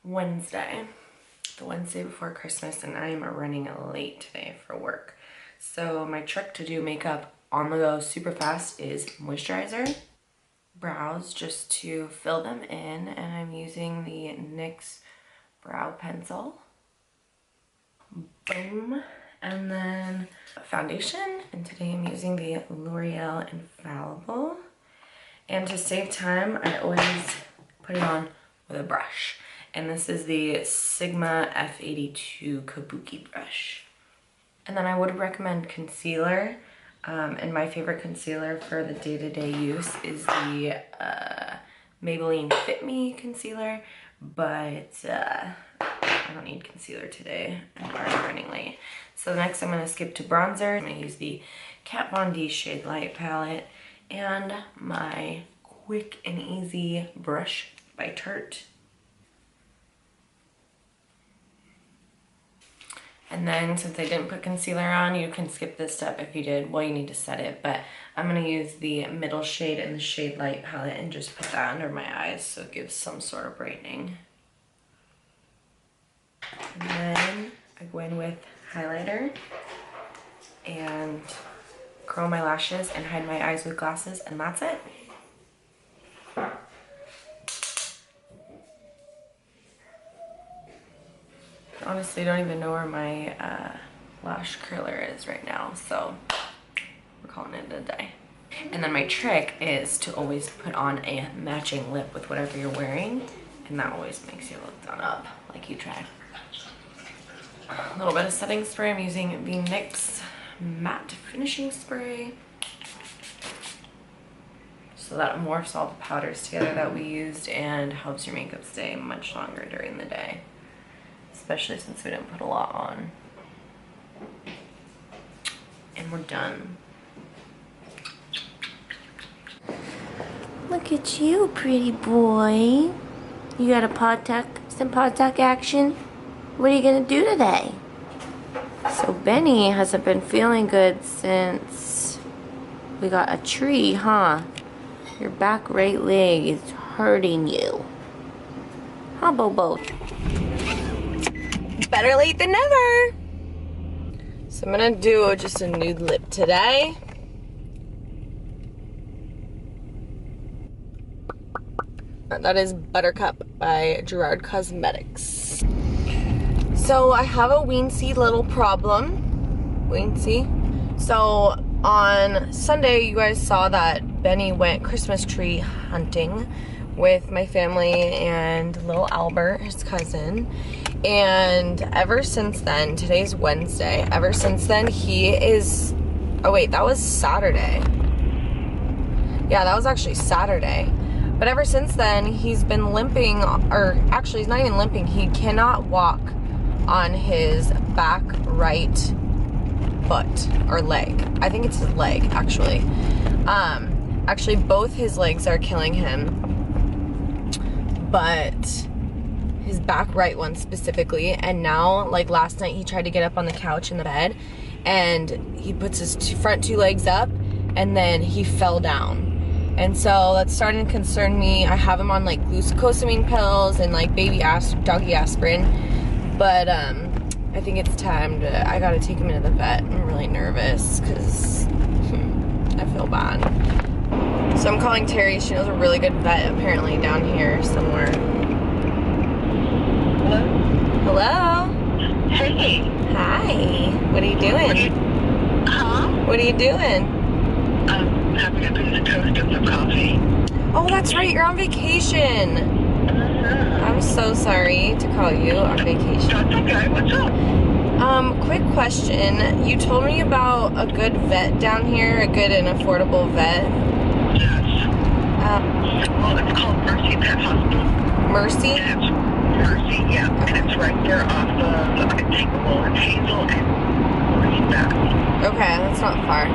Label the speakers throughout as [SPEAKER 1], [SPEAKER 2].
[SPEAKER 1] Wednesday, the Wednesday before Christmas, and I am running late today for work. So my trick to do makeup on the go super fast is moisturizer, brows just to fill them in, and I'm using the NYX brow pencil. Boom. And then foundation, and today I'm using the L'Oreal Infallible. And to save time, I always put it on with a brush. And this is the Sigma F82 Kabuki brush. And then I would recommend concealer. And my favorite concealer for the day-to-day use is the Maybelline Fit Me concealer. But I don't need concealer today. I'm already running late. So next I'm going to skip to bronzer. I'm going to use the Kat Von D Shade Light palette. And my Quick and Easy brush by Tarte. And then since I didn't put concealer on, you can skip this step if you did. Well, you need to set it, but I'm going to use the middle shade in the Shade Light palette and just put that under my eyes so it gives some sort of brightening. And then I go in with highlighter and curl my lashes and hide my eyes with glasses, and that's it. Honestly, I don't even know where my lash curler is right now, so we're calling it a day. And then my trick is to always put on a matching lip with whatever you're wearing, and that always makes you look done up, like you try. A little bit of setting spray. I'm using the NYX Matte Finishing Spray. So that morphs all the powders together that we used and helps your makeup stay much longer during the day. Especially since we didn't put a lot on. And we're done. Look at you, pretty boy. You got a pod tuck, some pod tuck action? What are you gonna do today? So Benny hasn't been feeling good since we got a tree, huh? Your back right leg is hurting you. Huh, Bobo? Better late than never. So I'm gonna do just a nude lip today. That is Buttercup by Gerard Cosmetics. So I have a weensy little problem. Weensy. So on Sunday, you guys saw that Benny went Christmas tree hunting with my family and little Albert, his cousin. And ever since then, today's Wednesday, ever since then he is, oh wait, that was Saturday. Yeah, that was actually Saturday. But ever since then, he's been limping, or actually he's not even limping, he cannot walk on his back right foot or leg. I think it's his leg, actually. Actually both his legs are killing him, but his back right one specifically. And now, like last night, he tried to get up on the couch in the bed and he puts his front two legs up and then he fell down. And so that's starting to concern me. I have him on like glucosamine pills and like doggy aspirin, but I think it's time to, I gotta take him into the vet. I'm really nervous because I feel bad. So I'm calling Terry. She knows a really good vet apparently down here somewhere. Hello?
[SPEAKER 2] Hey.
[SPEAKER 1] Hi. What are you doing? What are you doing?
[SPEAKER 2] I'm having a piece of toast and some coffee.
[SPEAKER 1] Oh, that's right. You're on vacation. I'm so sorry to call you on vacation.
[SPEAKER 2] That's okay. What's up?
[SPEAKER 1] Quick question. You told me about a good vet down here, a good and affordable vet.
[SPEAKER 2] Yes. Well, it's called Mercy Pet Hospital.
[SPEAKER 1] Mercy?
[SPEAKER 2] Mercy, yeah, and it's right there off of take Lawrence Hazel and Maureen back.
[SPEAKER 1] Okay, that's not far.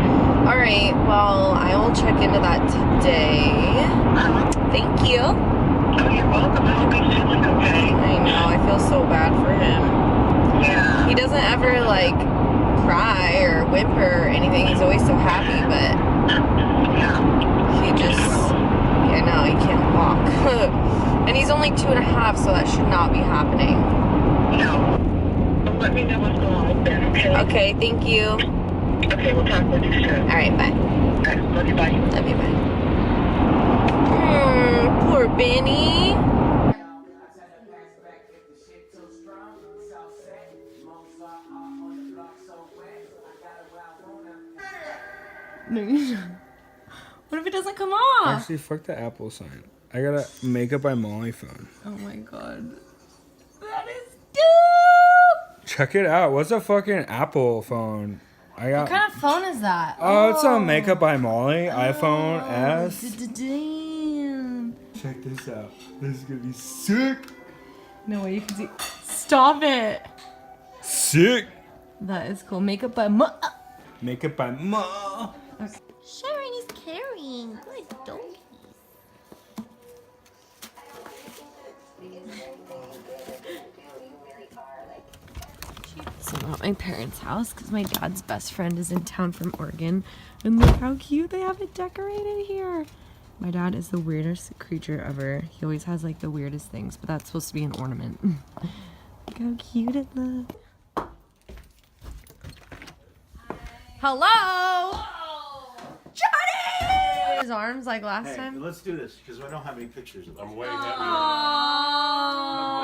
[SPEAKER 1] Alright, well, I will check into that today. Thank you.
[SPEAKER 2] Oh, you're welcome. I hope he's feeling okay.
[SPEAKER 1] I know, I feel so bad for him.
[SPEAKER 2] Yeah.
[SPEAKER 1] He doesn't ever, like, cry or whimper or anything. He's always so happy, but
[SPEAKER 2] Yeah.
[SPEAKER 1] he just, I know, he can't walk. And he's only 2.5, so that should not be happening.
[SPEAKER 2] No. Well, let me know what's going on with Ben, okay?
[SPEAKER 1] Okay, thank you.
[SPEAKER 2] Okay, we'll talk with you soon.
[SPEAKER 1] Alright, bye.
[SPEAKER 2] Okay, love you, bye.
[SPEAKER 1] Love you, bye. Poor Benny. What if it doesn't come off?
[SPEAKER 3] Actually, fuck the Apple sign. I got a Makeup by Molly phone.
[SPEAKER 1] Oh my god. That is dope!
[SPEAKER 3] Check it out. What's a fucking Apple phone? I got.
[SPEAKER 1] What kind of phone is that?
[SPEAKER 3] Oh, it's a Makeup by Molly iPhone S.
[SPEAKER 1] Damn.
[SPEAKER 3] Check this out. This is gonna be sick.
[SPEAKER 1] No way you can see. Stop it.
[SPEAKER 3] Sick.
[SPEAKER 1] That is cool. Makeup by
[SPEAKER 3] Makeup by Ma.
[SPEAKER 1] Sharon is carrying. Good donkey. So I'm at my parents' house because my dad's best friend is in town from Oregon. And look how cute they have it decorated here. My dad is the weirdest creature ever. He always has like the weirdest things, but that's supposed to be an ornament. Look how cute it looks. Hello! Johnny! His arms like last time.
[SPEAKER 4] Let's do this because I don't have any pictures of them.
[SPEAKER 5] I'm way happier.
[SPEAKER 1] Aww.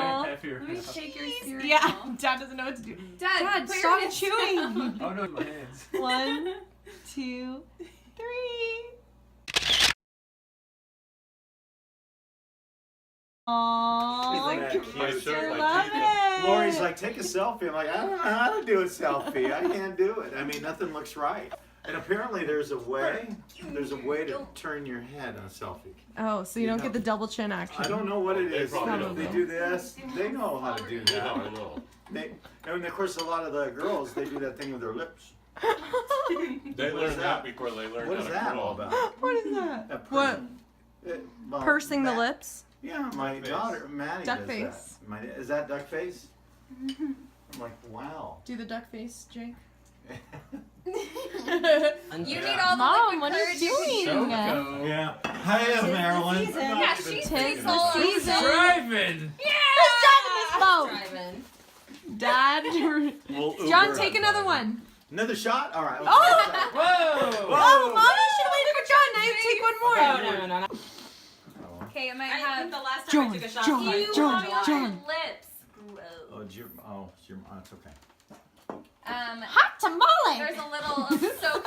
[SPEAKER 5] I'm way happier.
[SPEAKER 6] Take your cereal.
[SPEAKER 1] Yeah, Dad doesn't know what to do. Dad,
[SPEAKER 6] put your
[SPEAKER 1] stop
[SPEAKER 6] hands
[SPEAKER 1] chewing.
[SPEAKER 5] Oh no, my hands.
[SPEAKER 1] 1, 2, 3. Aww.
[SPEAKER 4] Isn't that cute?
[SPEAKER 5] My shirt,
[SPEAKER 1] I
[SPEAKER 5] my
[SPEAKER 1] love
[SPEAKER 5] teeth.
[SPEAKER 1] it.
[SPEAKER 4] Lori's like, take a selfie. I'm like, I don't know how to do a selfie. I can't do it. I mean, nothing looks right. And apparently there's a way to turn your head on a selfie.
[SPEAKER 1] Oh, so you don't get the double chin action.
[SPEAKER 4] I don't know what it
[SPEAKER 5] They
[SPEAKER 4] is.
[SPEAKER 5] probably
[SPEAKER 4] They
[SPEAKER 5] don't
[SPEAKER 4] do this. They know how to do
[SPEAKER 5] Yeah,
[SPEAKER 4] that.
[SPEAKER 5] I know.
[SPEAKER 4] And of course, a lot of the girls, they do that thing with their lips.
[SPEAKER 5] They
[SPEAKER 4] What is
[SPEAKER 5] learn
[SPEAKER 4] that?
[SPEAKER 5] that before they learn
[SPEAKER 4] What
[SPEAKER 5] how
[SPEAKER 4] is
[SPEAKER 5] to
[SPEAKER 4] that
[SPEAKER 5] crawl.
[SPEAKER 4] all about?
[SPEAKER 1] What is that?
[SPEAKER 4] That
[SPEAKER 1] What?
[SPEAKER 4] well,
[SPEAKER 1] Pursing the
[SPEAKER 4] that-
[SPEAKER 1] lips?
[SPEAKER 4] Yeah, my
[SPEAKER 5] face.
[SPEAKER 4] daughter, Maddie,
[SPEAKER 1] Duck
[SPEAKER 4] does
[SPEAKER 1] face.
[SPEAKER 4] that. Is that duck face? I'm like, wow.
[SPEAKER 1] Do the duck face, Jake.
[SPEAKER 6] You need all the
[SPEAKER 1] Mom,
[SPEAKER 6] liquid
[SPEAKER 1] what are
[SPEAKER 6] courage
[SPEAKER 1] you doing?
[SPEAKER 5] Choco.
[SPEAKER 4] Yeah. Hi, Marilyn.
[SPEAKER 6] Yeah, she's
[SPEAKER 1] Tis
[SPEAKER 6] so
[SPEAKER 1] the season.
[SPEAKER 5] Driving.
[SPEAKER 1] Who's driving this boat?
[SPEAKER 6] driving.
[SPEAKER 1] Dad.
[SPEAKER 4] We'll
[SPEAKER 1] John,
[SPEAKER 4] Uber
[SPEAKER 1] take
[SPEAKER 4] it.
[SPEAKER 1] another one.
[SPEAKER 4] Another shot? All right.
[SPEAKER 1] Oh!
[SPEAKER 5] Whoa.
[SPEAKER 1] Oh, Mommy should have waited for John. Now you take one more.
[SPEAKER 6] No. Okay, I might have
[SPEAKER 7] the last time
[SPEAKER 1] John,
[SPEAKER 7] I took a shot.
[SPEAKER 1] John,
[SPEAKER 6] you
[SPEAKER 1] John,
[SPEAKER 6] on your
[SPEAKER 1] John.
[SPEAKER 6] lips. Gross.
[SPEAKER 4] Oh, it's okay.
[SPEAKER 1] Hot tamale.
[SPEAKER 6] There's a little of soap.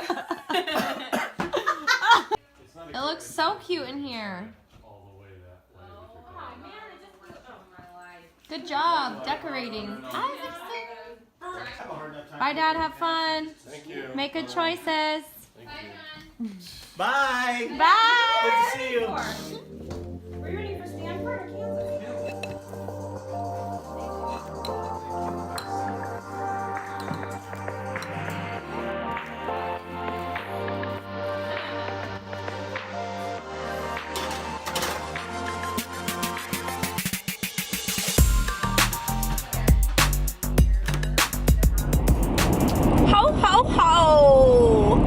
[SPEAKER 1] It looks so cute in here.
[SPEAKER 5] All the way that way.
[SPEAKER 6] Oh man, I just blew my life.
[SPEAKER 1] Good job decorating.
[SPEAKER 4] Have a hard enough time.
[SPEAKER 1] Bye, Dad. Have fun.
[SPEAKER 5] Thank you.
[SPEAKER 1] Make good choices.
[SPEAKER 5] Thank you.
[SPEAKER 4] Bye.
[SPEAKER 1] Bye.
[SPEAKER 4] Good to see you.
[SPEAKER 6] Were you ready for Stanford or Kansas?
[SPEAKER 1] Ho, ho, ho!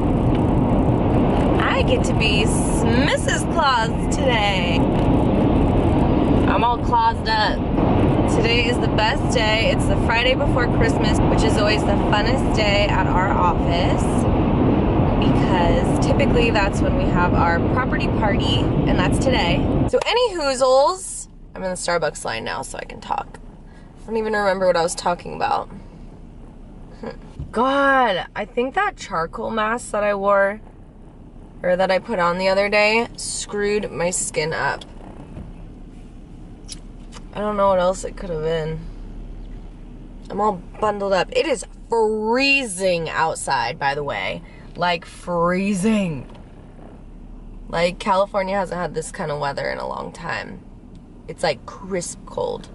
[SPEAKER 1] I get to be Mrs. Claus today. I'm all claused up. Today is the best day. It's the Friday before Christmas, which is always the funnest day at our office because typically that's when we have our property party, and that's today. So any hoozles, I'm in the Starbucks line now so I can talk. I don't even remember what I was talking about. God, I think that charcoal mask that I wore, or that I put on the other day, screwed my skin up. I don't know what else it could have been. I'm all bundled up. It is freezing outside, by the way. Like, freezing. Like, California hasn't had this kind of weather in a long time. It's like crisp cold.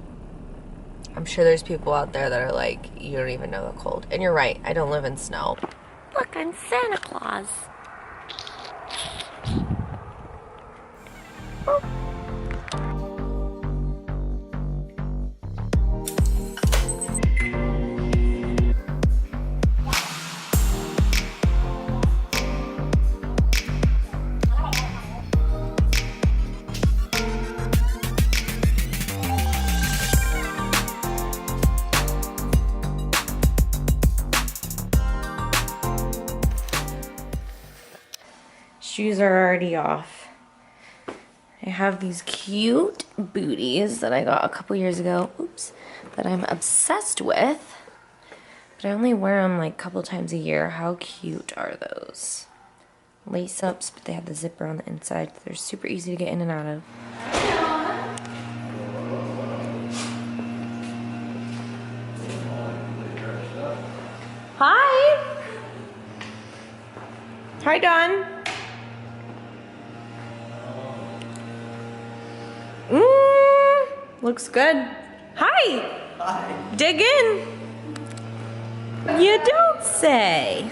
[SPEAKER 1] I'm sure there's people out there that are like, you don't even know the cold. And you're right, I don't live in snow. Look, I'm Santa Claus. Shoes are already off. I have these cute booties that I got a couple years ago, oops, that I'm obsessed with. But I only wear them like a couple times a year. How cute are those? Lace ups, but they have the zipper on the inside. They're super easy to get in and out of. Hi! Hi, Don. Looks good. Hi. Hi. Dig in. You don't say.